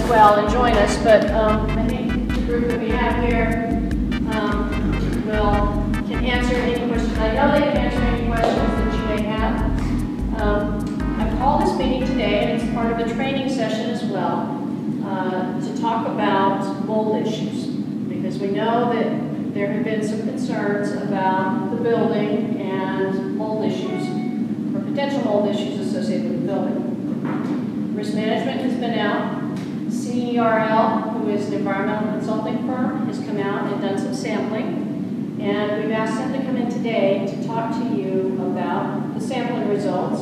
well and join us, but I think the group that we have here can answer any questions. I know they can answer any questions that you may have. I've called this meeting today, and it's part of a training session as well, to talk about mold issues, because we know that there have been some concerns about the building and mold issues, or potential mold issues associated with the building. Risk management has been out. CERL, who is an environmental consulting firm, has come out and done some sampling, and we've asked them to come in today to talk to you about the sampling results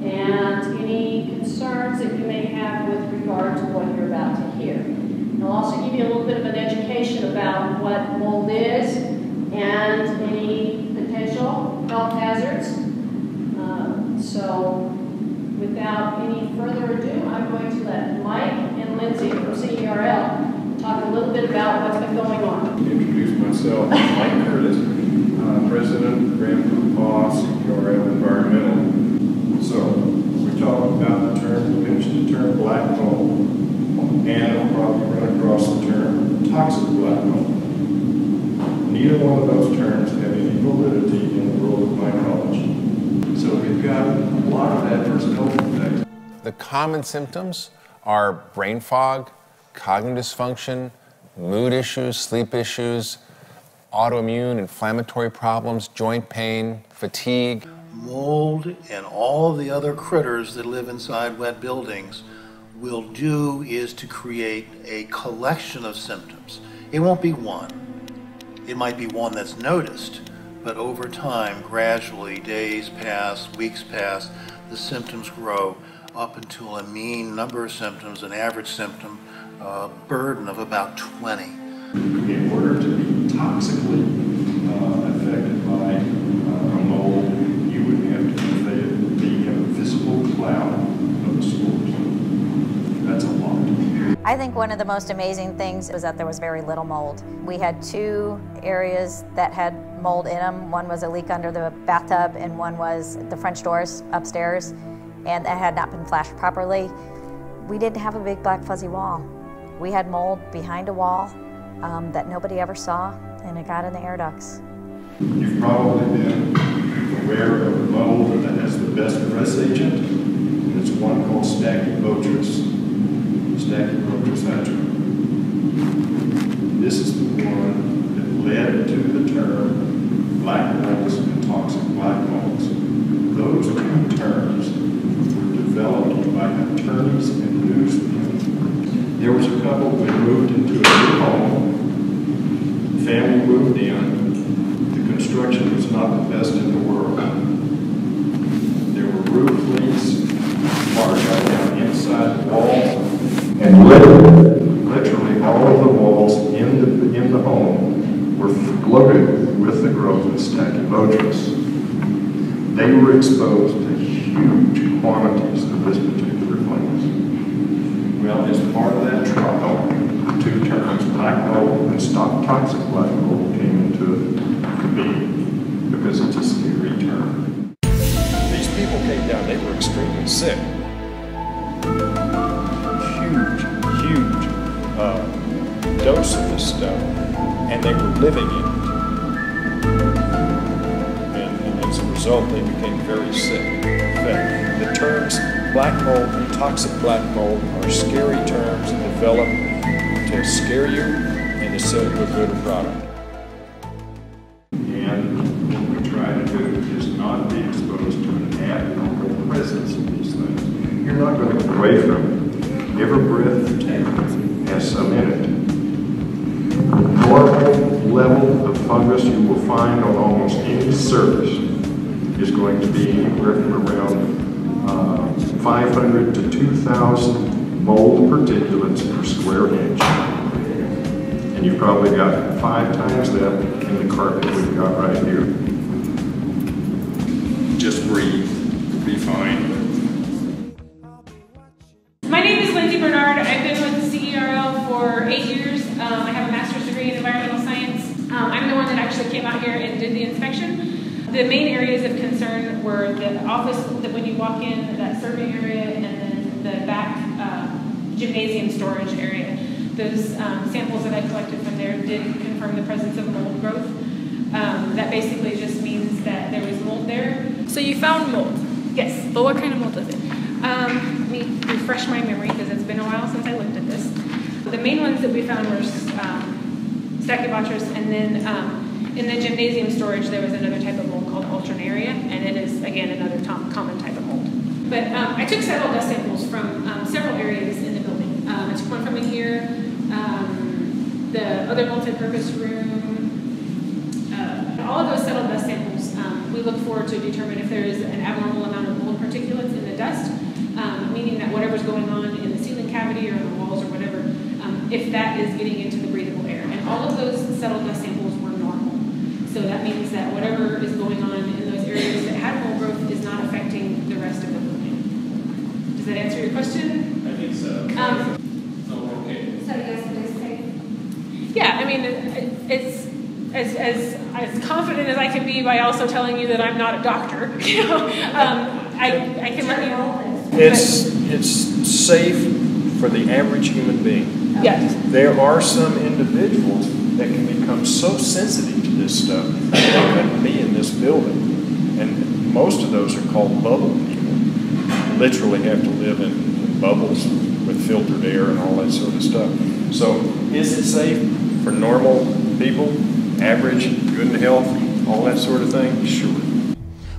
and any concerns that you may have with regard to what you're about to hear. And I'll also give you a little bit of an education about what mold is and any potential health hazards. So without any further ado, I'm going to let Mike and Lindsay from CERL talk a little bit about what's been going on. Introduce myself, Mike Curtis, President, Grand Group Boss, CERL Environmental. So, we talked about the term, we mentioned the term black mold, and I'll probably run across the term toxic black mold. Neither one of those terms have any validity in the world of mycology. So we've got a lot of adverse health effects. The common symptoms are brain fog, cognitive dysfunction, mood issues, sleep issues, autoimmune, inflammatory problems, joint pain, fatigue. Mold and all of the other critters that live inside wet buildings will do is to create a collection of symptoms. It won't be one. It might be one that's noticed, but over time, gradually, days pass, weeks pass, the symptoms grow up until a mean number of symptoms, an average symptom burden of about 20. In order to be toxically affected by a mold, you would have to be a visible cloud of the spores. That's a lot. I think one of the most amazing things was that there was very little mold. We had 2 areas that had mold in them. One was a leak under the bathtub, and one was the French doors upstairs, and that had not been flashed properly. We didn't have a big black fuzzy wall. We had mold behind a wall that nobody ever saw, and it got in the air ducts. You've probably been aware of a mold that has the best press agent, and it's one called Stachybotrys atrium. This is the one that led to the term black molds and toxic black molds. Those 2 terms were developed by attorneys and newsmen. There was a couple that moved into a new home. The family moved in. The construction was not the best in the world. There were roof leaks, water got down inside the walls, and literally all of the walls in the home were flooded with the growth of Stachybotrys. They were exposed to huge quantities of this particular fungus. Well, as part of that trial, the 2 terms, black mold and toxic black mold, came into being because it's a scary term. These people came down, they were extremely sick. Huge dose of this stuff, and they were living in it. And as a result, they became very sick. In fact, the terms black mold and toxic black mold are scary terms developed to scare you and to sell you a good product. And what we try to do is not be exposed to an abnormal presence of these things. You're not going to get away from it. Every breath you take has some in it. The normal level of fungus you will find on almost any surface is going to be anywhere from around 500 to 2,000 mold particulates per square inch. And you've probably got 5 times that in the carpet we've got right here. Just breathe, you'll be fine. My name is Lindsay Bernard. I've been with CERL for 8 years. I have a master's degree in environmental science. I'm the one that actually came out here and did the inspection. The main areas of concern were the office, that when you walk in, that serving area, and then the back gymnasium storage area. Those samples that I collected from there did confirm the presence of mold growth. That basically just means that there was mold there. So you found mold? Yes. But what kind of mold is it? Let me refresh my memory because it's been a while since I looked at this. The main ones that we found were Stachybotrys, and then in the gymnasium storage there was another type of mold called alternaria, and it is again another common type of mold. But I took several dust samples from several areas in the building. I took one from in here, the other multi-purpose room. All of those settled dust samples, we look for to determine if there is an abnormal amount of mold particulates in the dust, meaning that whatever's going on in the ceiling cavity or in the walls or whatever, if that is getting into the breathable air. And all of those settled dust samples were normal. So that means that whatever is going on in those areas that had mold growth is not affecting the rest of the building. Does that answer your question? I think so. Okay. So yes, it is safe? Yeah, I mean, it's as confident as I can be by also telling you that I'm not a doctor. You know, I can let you know. It's safe for the average human being. Yes. There are some individuals that can become so sensitive to this stuff that they couldn't be in this building. And most of those are called bubble people. Literally have to live in bubbles with filtered air and all that sort of stuff. So is it safe for normal people, average, good health, all that sort of thing? Sure.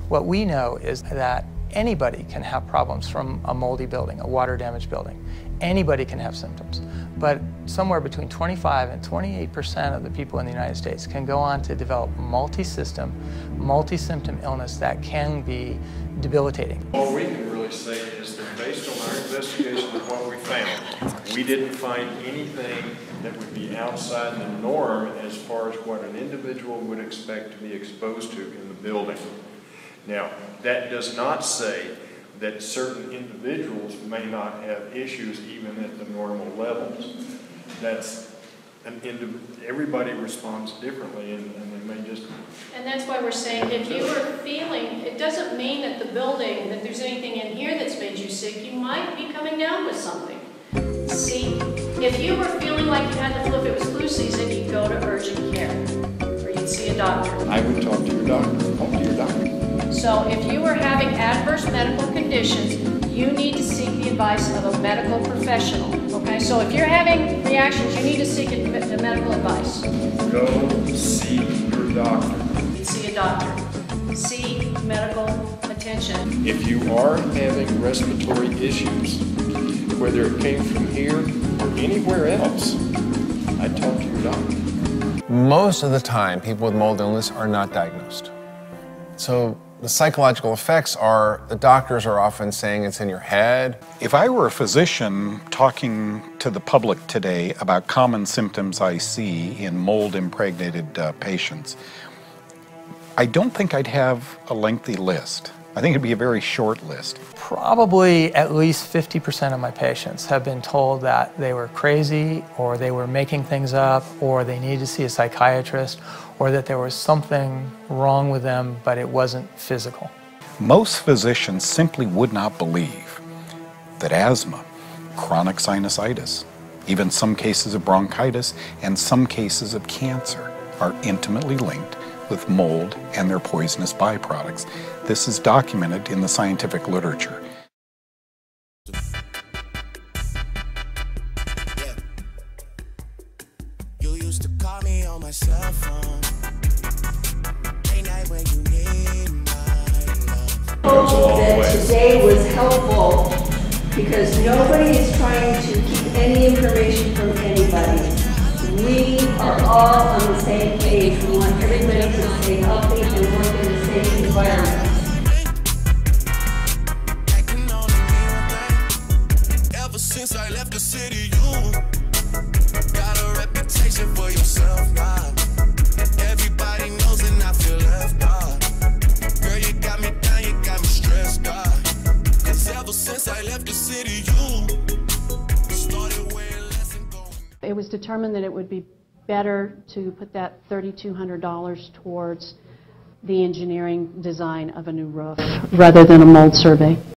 What we know is that anybody can have problems from a moldy building, a water damaged building. Anybody can have symptoms. But somewhere between 25 and 28% of the people in the United States can go on to develop multi-system, multi-symptom illness that can be debilitating. All we can really say is that based on our investigation of what we found, we didn't find anything that would be outside the norm as far as what an individual would expect to be exposed to in the building. Now, that does not say that certain individuals may not have issues even at the normal levels. That's everybody responds differently, and they may just... And that's why we're saying if you are feeling, it doesn't mean at the building that there's anything in here that's made you sick. You might be coming down with something. See, if you were feeling like you had the flu, if it was flu season, you'd go to urgent care, or you'd see a doctor. I would talk to your doctor. Talk to your doctor. So if you are having adverse medical conditions, you need to seek the advice of a medical professional, okay? So if you're having reactions, you need to seek the medical advice. Go see your doctor. See a doctor. Seek medical attention. If you are having respiratory issues, whether it came from here or anywhere else, I'd talk to your doctor. Most of the time, people with mold illness are not diagnosed. So the psychological effects are, the doctors are often saying it's in your head. If I were a physician talking to the public today about common symptoms I see in mold-impregnated patients, I don't think I'd have a lengthy list. I think it'd be a very short list. Probably at least 50% of my patients have been told that they were crazy, or they were making things up, or they needed to see a psychiatrist, or that there was something wrong with them, but it wasn't physical. Most physicians simply would not believe that asthma, chronic sinusitis, even some cases of bronchitis, and some cases of cancer are intimately linked with mold and their poisonous byproducts. This is documented in the scientific literature. You used to call me on my cell phone. Late night when you need my love. Hope that today was helpful because nobody is trying to keep any information from anybody. We are all on the same page. We want everybody to stay healthy and work in a safe environment. Ever since I left the city, you got a reputation for yourself now. Everybody knows and I feel left out. Girl, you got me down, you got me stressed out. 'Cause ever since I left the city, you started wearing less and going. It was determined that it would be better to put that $3,200 towards the engineering design of a new roof rather than a mold survey.